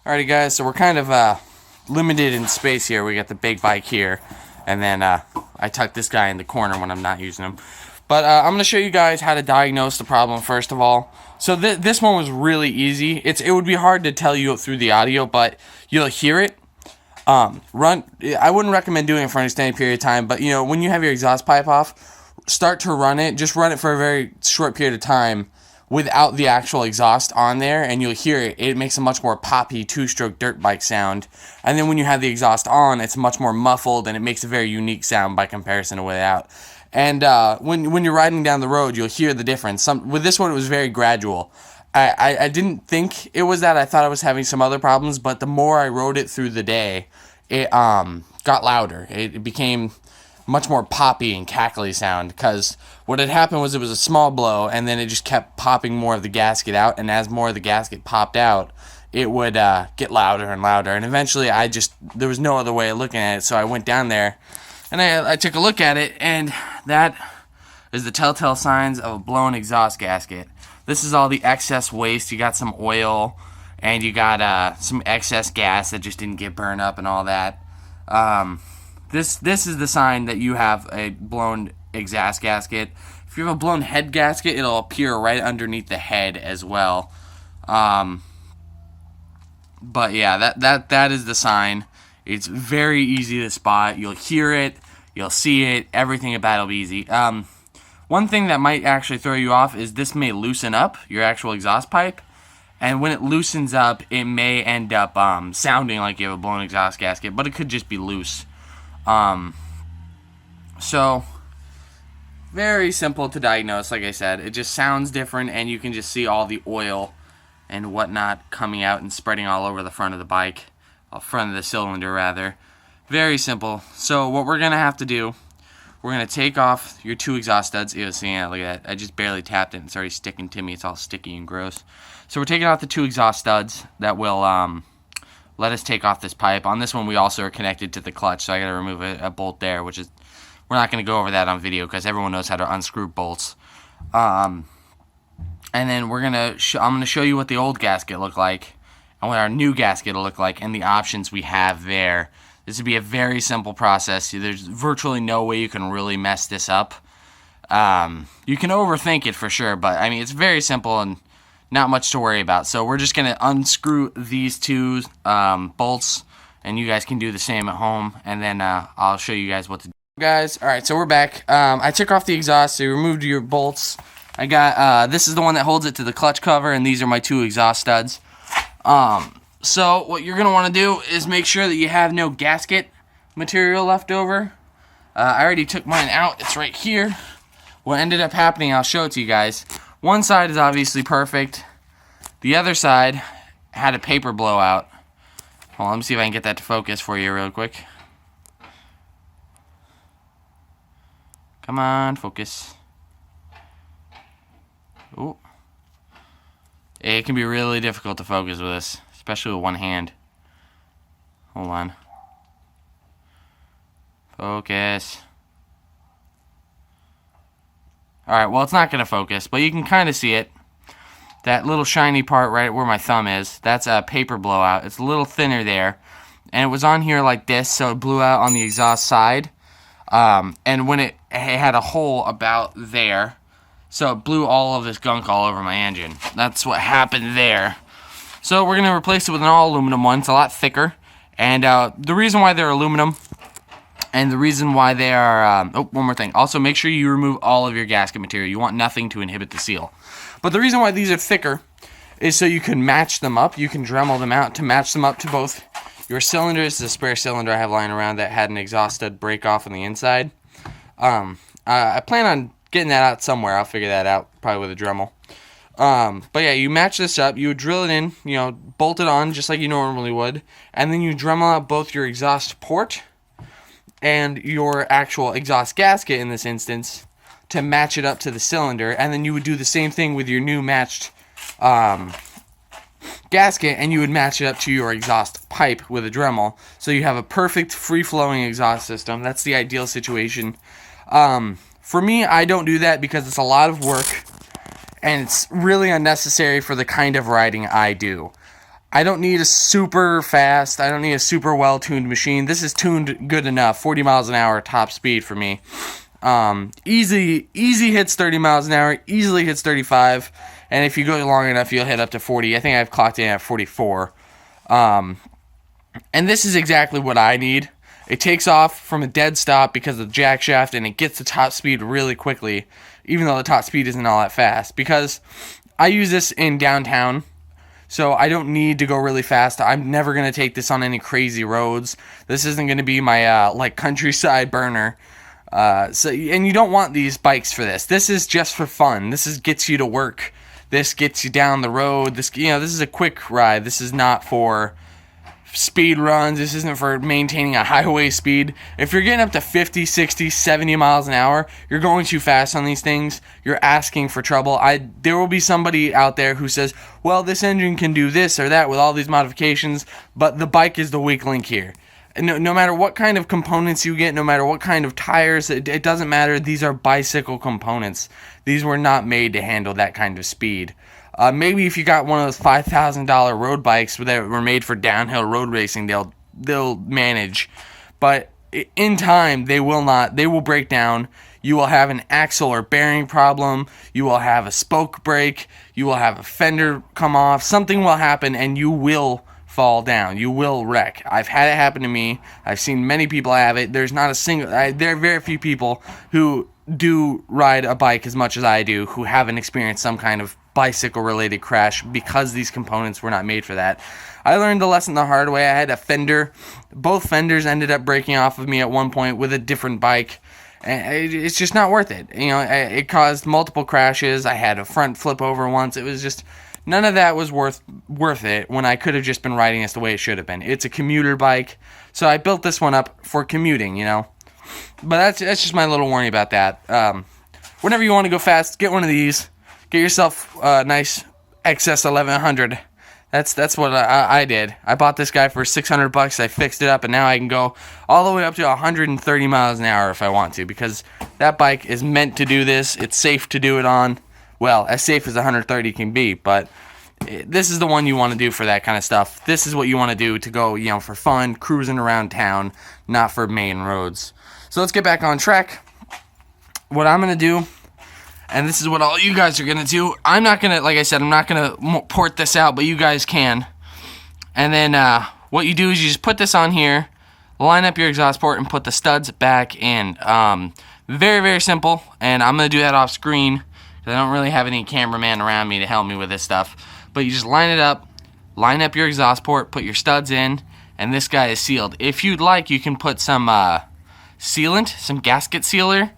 Alrighty guys, so we're kind of limited in space here. We got the big bike here, and then I tuck this guy in the corner when I'm not using him. But I'm going to show you guys how to diagnose the problem first of all. So this one was really easy. It would be hard to tell you through the audio, but you'll hear it. I wouldn't recommend doing it for an extended period of time, but when you have your exhaust pipe off, start to run it. Just run it for a very short period of time without the actual exhaust on there, and you'll hear it. It makes a much more poppy two-stroke dirt bike sound. And then when you have the exhaust on, it's much more muffled, and it makes a very unique sound by comparison to without. And when you're riding down the road, you'll hear the difference. With this one, it was very gradual. I didn't think it was that. I thought I was having some other problems, but the more I rode it through the day, it got louder. It became much more poppy and cackly sound, because what had happened was it was a small blow, and then it just kept popping more of the gasket out, and as more of the gasket popped out, it would get louder and louder, and eventually there was no other way of looking at it, so I went down there, and I took a look at it, and that is the telltale signs of a blown exhaust gasket. This is all the excess waste. You got some oil, and you got some excess gas that just didn't get burned up and all that. This is the sign that you have a blown exhaust gasket. If you have a blown head gasket, it'll appear right underneath the head as well. But yeah, that is the sign. It's very easy to spot. You'll hear it, you'll see it, everything about it'll be easy. One thing that might actually throw you off is this may loosen up your actual exhaust pipe. And when it loosens up, it may end up sounding like you have a blown exhaust gasket, but it could just be loose. So very simple to diagnose. Like I said, it just sounds different, and you can just see all the oil and whatnot coming out and spreading all over the front of the bike, front of the cylinder rather. Very simple. So what we're gonna have to do, we're gonna take off your two exhaust studs. Ew, see, yeah, look at that. I just barely tapped it and it's already sticking to me. It's all sticky and gross. So we're taking off the two exhaust studs that will let us take off this pipe. On this one, we also are connected to the clutch, so I got to remove a bolt there, which is, we're not going to go over that on video because everyone knows how to unscrew bolts. And then I'm going to show you what the old gasket looked like and what our new gasket will look like and the options we have there. This would be a very simple process. There's virtually no way you can really mess this up. You can overthink it for sure, but I mean, it's very simple and not much to worry about. So we're just going to unscrew these two bolts, and you guys can do the same at home, and then I'll show you guys what to do. Guys, alright, so we're back. I took off the exhaust, so you removed your bolts. I got, this is the one that holds it to the clutch cover, and these are my two exhaust studs. So what you're going to want to do is make sure that you have no gasket material left over. I already took mine out. It's right here. What ended up happening, I'll show it to you guys. One side is obviously perfect. The other side had a paper blowout. Hold on, let me see if I can get that to focus for you real quick. Come on, focus. Ooh. It can be really difficult to focus with this, especially with one hand. Hold on. Focus. Alright, well, it's not going to focus, but you can kind of see it. That little shiny part right where my thumb is, that's a paper blowout. It's a little thinner there. And it was on here like this, so it blew out on the exhaust side. And when it had a hole about there, so it blew all of this gunk all over my engine. That's what happened there. So we're going to replace it with an all-aluminum one. It's a lot thicker. And the reason why they're aluminum, and the reason why they are, one more thing. Also, make sure you remove all of your gasket material. You want nothing to inhibit the seal. But the reason why these are thicker is so you can match them up. You can Dremel them out to match them up to both your cylinders. This is a spare cylinder I have lying around that had an exhaust stud break off on the inside. I plan on getting that out somewhere. I'll figure that out, probably with a Dremel. But yeah, you match this up. You would drill it in, bolt it on just like you normally would. And then you Dremel out both your exhaust port and your actual exhaust gasket in this instance to match it up to the cylinder, and then you would do the same thing with your new matched gasket, and you would match it up to your exhaust pipe with a Dremel, so you have a perfect free-flowing exhaust system. That's the ideal situation. For me, I don't do that because it's a lot of work, and it's really unnecessary for the kind of riding I do. I don't need a super fast, I don't need a super well-tuned machine. This is tuned good enough, 40 miles an hour top speed for me. Easy hits 30 miles an hour, easily hits 35, and if you go long enough, you'll hit up to 40. I think I've clocked in at 44. And this is exactly what I need. It takes off from a dead stop because of the jack shaft, and it gets to top speed really quickly, even though the top speed isn't all that fast. Because I use this in downtown, so I don't need to go really fast. I'm never going to take this on any crazy roads. This isn't going to be my like countryside burner. And you don't want these bikes for this. This is just for fun. This gets you to work. This gets you down the road. This is a quick ride. This is not for speed runs. This isn't for maintaining a highway speed. If you're getting up to 50, 60, 70 miles an hour, you're going too fast on these things. You're asking for trouble. There will be somebody out there who says, well, this engine can do this or that with all these modifications, but the bike is the weak link here. No matter what kind of components you get, no matter what kind of tires, it doesn't matter. These are bicycle components. These were not made to handle that kind of speed. Maybe if you got one of those $5,000 road bikes that were made for downhill road racing, they'll manage. But in time, they will not. They will break down. You will have an axle or bearing problem. You will have a spoke break. You will have a fender come off. Something will happen, and you will fall down. You will wreck. I've had it happen to me. I've seen many people have it. There are very few people who do ride a bike as much as I do who haven't experienced some kind of bicycle-related crash because these components were not made for that. I learned the lesson the hard way. I had a fender. Both fenders ended up breaking off of me at one point with a different bike. It's just not worth it. It caused multiple crashes. I had a front flip over once. It was just none of that was worth it when I could have just been riding this the way it should have been. It's a commuter bike, so I built this one up for commuting, But that's just my little warning about that. Whenever you want to go fast, get one of these. Get yourself a nice XS 1100. That's what I did. I bought this guy for $600. I fixed it up, and now I can go all the way up to 130 miles an hour if I want to, because that bike is meant to do this. It's safe to do it on. Well, as safe as 130 can be, but this is the one you want to do for that kind of stuff. This is what you want to do to go, for fun, cruising around town, not for main roads. So let's get back on track. What I'm going to do, and this is what all you guys are going to do, I'm not going to, like I said, I'm not going to port this out, but you guys can. And then what you do is you just put this on here, line up your exhaust port, and put the studs back in. Very, very simple, and I'm going to do that off screen. I don't really have any cameraman around me to help me with this stuff. But you just line it up, line up your exhaust port, put your studs in, and this guy is sealed. If you'd like, you can put some sealant, some gasket sealer.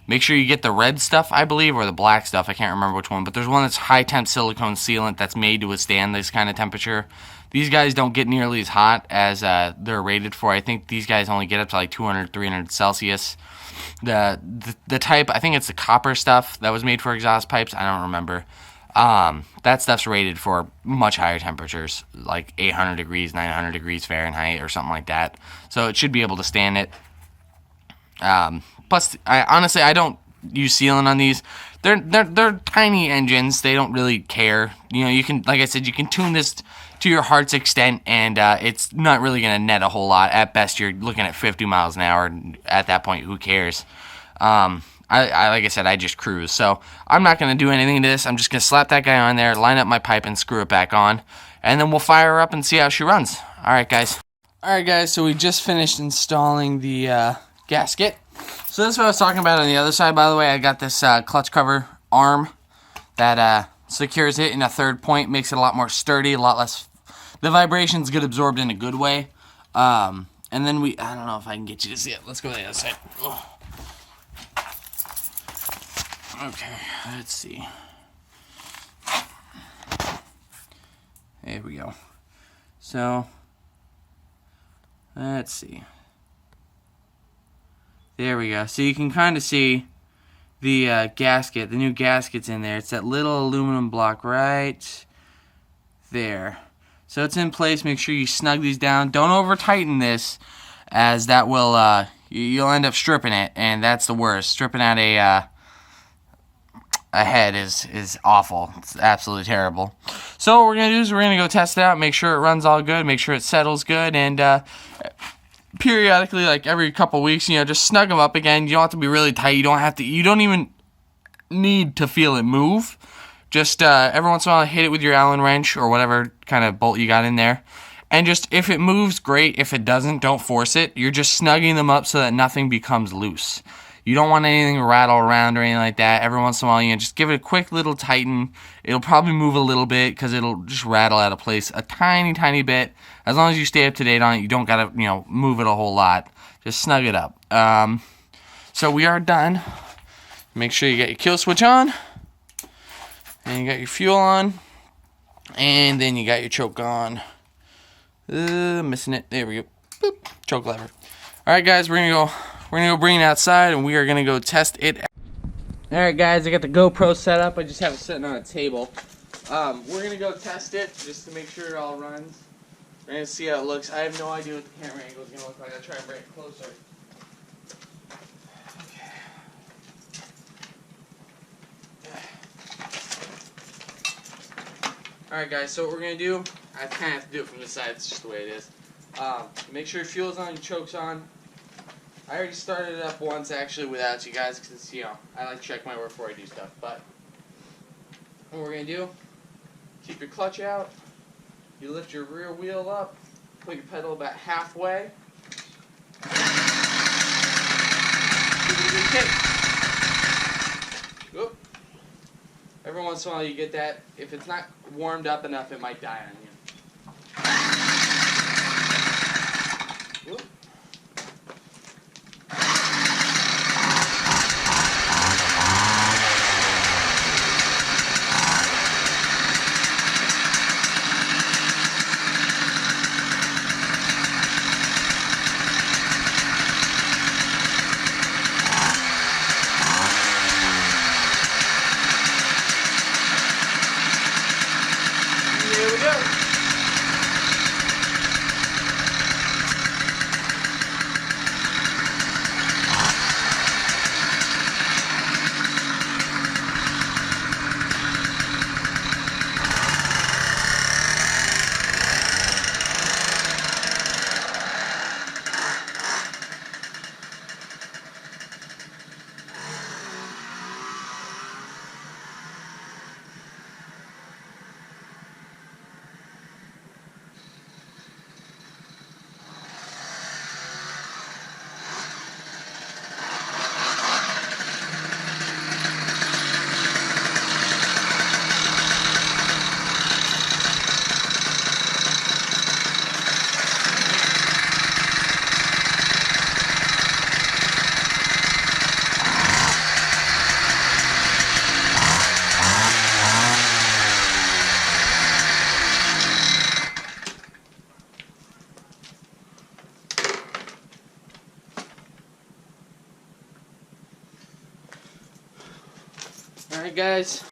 Make sure you get the red stuff, I believe, or the black stuff. I can't remember which one. But there's one that's high-temp silicone sealant that's made to withstand this kind of temperature. These guys don't get nearly as hot as they're rated for. I think these guys only get up to like 200, 300 Celsius. The type, I think it's the copper stuff that was made for exhaust pipes. I don't remember. That stuff's rated for much higher temperatures, like 800 degrees, 900 degrees Fahrenheit or something like that. So it should be able to stand it. Plus, I don't use sealant on these. They're tiny engines. They don't really care. You can, like I said, you can tune this to your heart's extent, and it's not really going to net a whole lot. At best, you're looking at 50 miles an hour. At that point, who cares? Like I said, I just cruise. So I'm not going to do anything to this. I'm just going to slap that guy on there, line up my pipe, and screw it back on. And then we'll fire her up and see how she runs. All right, guys. So we just finished installing the gasket. So this is what I was talking about on the other side, by the way. I got this clutch cover arm that secures it in a third point, makes it a lot more sturdy, a lot less. The vibrations get absorbed in a good way. And then I don't know if I can get you to see it. Let's go to the other side. Ugh. Okay, let's see. There we go. So, let's see. There we go. So you can kind of see the gasket, the new gasket's in there. It's that little aluminum block right there. So it's in place. Make sure you snug these down. Don't over tighten this, as that will you'll end up stripping it, and that's the worst. Stripping out ahead is awful. It's absolutely terrible. So what we're going to do is we're going to go test it out, make sure it runs all good, make sure it settles good, and periodically, like every couple weeks, just snug them up again. You don't have to be really tight. You don't even need to feel it move. Just every once in a while, hit it with your Allen wrench or whatever kind of bolt you got in there. And just, if it moves, great. If it doesn't, don't force it. You're just snugging them up so that nothing becomes loose. You don't want anything to rattle around or anything like that. Every once in a while, just give it a quick little tighten. It'll probably move a little bit because it'll just rattle out of place a tiny, tiny bit. As long as you stay up to date on it, you don't got to, move it a whole lot. Just snug it up. So we are done. Make sure you get your kill switch on. And you got your fuel on. And then you got your choke on. Missing it. There we go. Boop. Choke lever. Alright guys, we're gonna go bring it outside and we are gonna go test it. Alright guys, I got the GoPro set up. I just have it sitting on a table. We're gonna go test it just to make sure it all runs. We're gonna see how it looks. I have no idea what the camera angle is gonna look like. I'll try and bring it closer. Alright guys, so what we're going to do, I kind of have to do it from this side, it's just the way it is. Make sure your fuel's on, your choke's on. I already started it up once actually without you guys because, I like to check my work before I do stuff. But what we're going to do, keep your clutch out, you lift your rear wheel up, put your pedal about halfway. Give it a good kick. Whoop. Every once in a while you get that. If it's not warmed up enough, it might die on you. Whoop. Here we go. Alright guys,